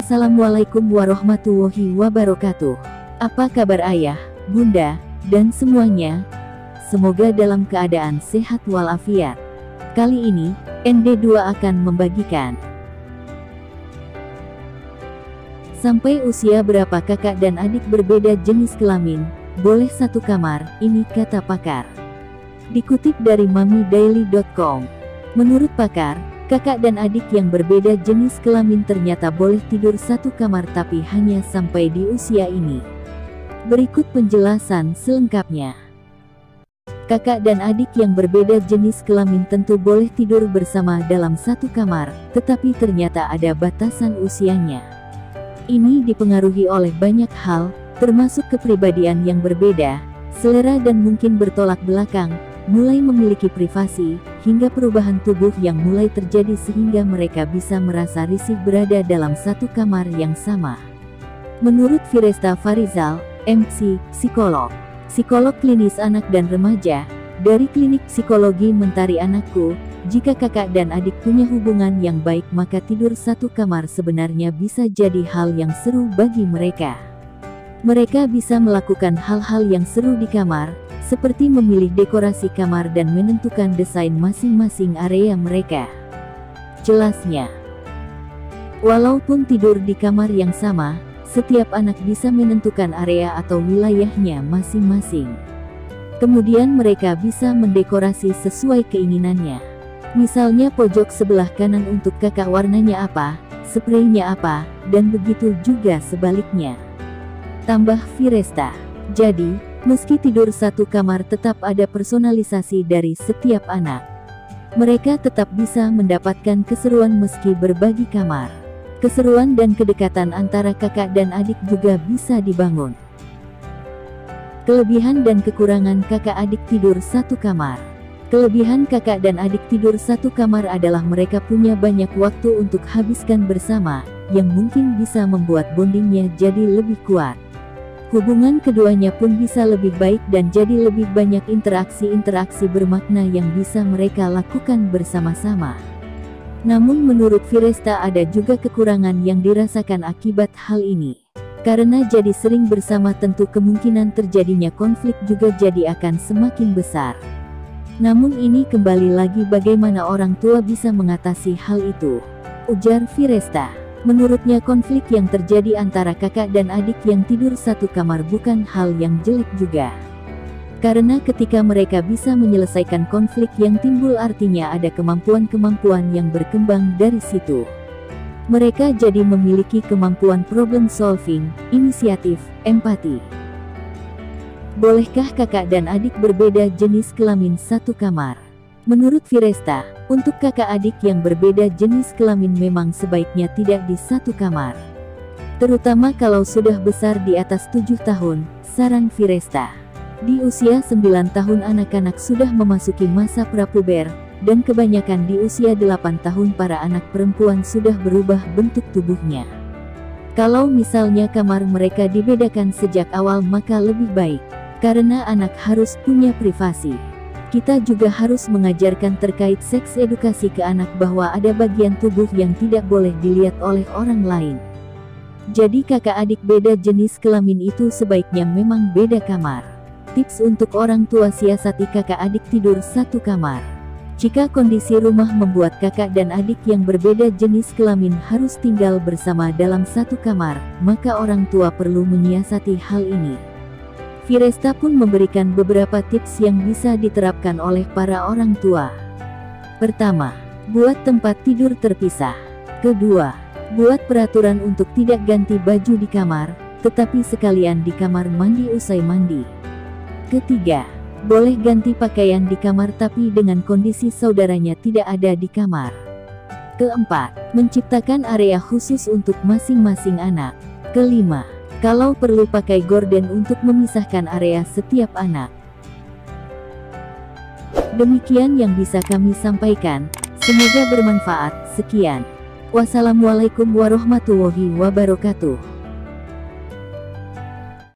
Assalamualaikum warahmatullahi wabarakatuh. Apa kabar ayah, bunda, dan semuanya? Semoga dalam keadaan sehat walafiat. Kali ini, ND2 akan membagikan sampai usia berapa kakak dan adik berbeda jenis kelamin, boleh satu kamar, ini kata pakar. Dikutip dari mamidaily.com. Menurut pakar, kakak dan adik yang berbeda jenis kelamin ternyata boleh tidur satu kamar tapi hanya sampai di usia ini. Berikut penjelasan selengkapnya. Kakak dan adik yang berbeda jenis kelamin tentu boleh tidur bersama dalam satu kamar, tetapi ternyata ada batasan usianya. Ini dipengaruhi oleh banyak hal, termasuk kepribadian yang berbeda, selera dan mungkin bertolak belakang, mulai memiliki privasi, hingga perubahan tubuh yang mulai terjadi sehingga mereka bisa merasa risih berada dalam satu kamar yang sama. Menurut Firesta Farizal, MC, psikolog klinis anak dan remaja, dari Klinik Psikologi Mentari Anakku, jika kakak dan adik punya hubungan yang baik maka tidur satu kamar sebenarnya bisa jadi hal yang seru bagi mereka. Mereka bisa melakukan hal-hal yang seru di kamar, seperti memilih dekorasi kamar dan menentukan desain masing-masing area mereka. Jelasnya, walaupun tidur di kamar yang sama, setiap anak bisa menentukan area atau wilayahnya masing-masing. Kemudian mereka bisa mendekorasi sesuai keinginannya. Misalnya pojok sebelah kanan untuk kakak warnanya apa, spraynya apa, dan begitu juga sebaliknya. Tambah Firesta. Jadi, meski tidur satu kamar tetap ada personalisasi dari setiap anak. Mereka tetap bisa mendapatkan keseruan meski berbagi kamar. Keseruan dan kedekatan antara kakak dan adik juga bisa dibangun. Kelebihan dan kekurangan kakak adik tidur satu kamar. Kelebihan kakak dan adik tidur satu kamar adalah mereka punya banyak waktu untuk habiskan bersama, yang mungkin bisa membuat bondingnya jadi lebih kuat. Hubungan keduanya pun bisa lebih baik dan jadi lebih banyak interaksi-interaksi bermakna yang bisa mereka lakukan bersama-sama. Namun menurut Firesta ada juga kekurangan yang dirasakan akibat hal ini. Karena jadi sering bersama tentu kemungkinan terjadinya konflik juga jadi akan semakin besar. Namun ini kembali lagi bagaimana orang tua bisa mengatasi hal itu, ujar Firesta. Menurutnya konflik yang terjadi antara kakak dan adik yang tidur satu kamar bukan hal yang jelek juga. Karena ketika mereka bisa menyelesaikan konflik yang timbul artinya ada kemampuan-kemampuan yang berkembang dari situ. Mereka jadi memiliki kemampuan problem solving, inisiatif, empati. Bolehkah kakak dan adik berbeda jenis kelamin satu kamar? Menurut Firesta, untuk kakak adik yang berbeda jenis kelamin memang sebaiknya tidak di satu kamar. Terutama kalau sudah besar di atas 7 tahun, saran Firesta. Di usia 9 tahun anak-anak sudah memasuki masa prapuber, dan kebanyakan di usia 8 tahun para anak perempuan sudah berubah bentuk tubuhnya. Kalau misalnya kamar mereka dibedakan sejak awal maka lebih baik, karena anak harus punya privasi. Kita juga harus mengajarkan terkait seks edukasi ke anak bahwa ada bagian tubuh yang tidak boleh dilihat oleh orang lain. Jadi kakak adik beda jenis kelamin itu sebaiknya memang beda kamar. Tips untuk orang tua siasati kakak adik tidur satu kamar. Jika kondisi rumah membuat kakak dan adik yang berbeda jenis kelamin harus tinggal bersama dalam satu kamar, maka orang tua perlu menyiasati hal ini. Firesta pun memberikan beberapa tips yang bisa diterapkan oleh para orang tua. Pertama, buat tempat tidur terpisah. Kedua, buat peraturan untuk tidak ganti baju di kamar, tetapi sekalian di kamar mandi usai mandi. Ketiga, boleh ganti pakaian di kamar tapi dengan kondisi saudaranya tidak ada di kamar. Keempat, menciptakan area khusus untuk masing-masing anak. Kelima, kalau perlu pakai gorden untuk memisahkan area setiap anak. Demikian yang bisa kami sampaikan, semoga bermanfaat. Sekian. Wassalamualaikum warahmatullahi wabarakatuh.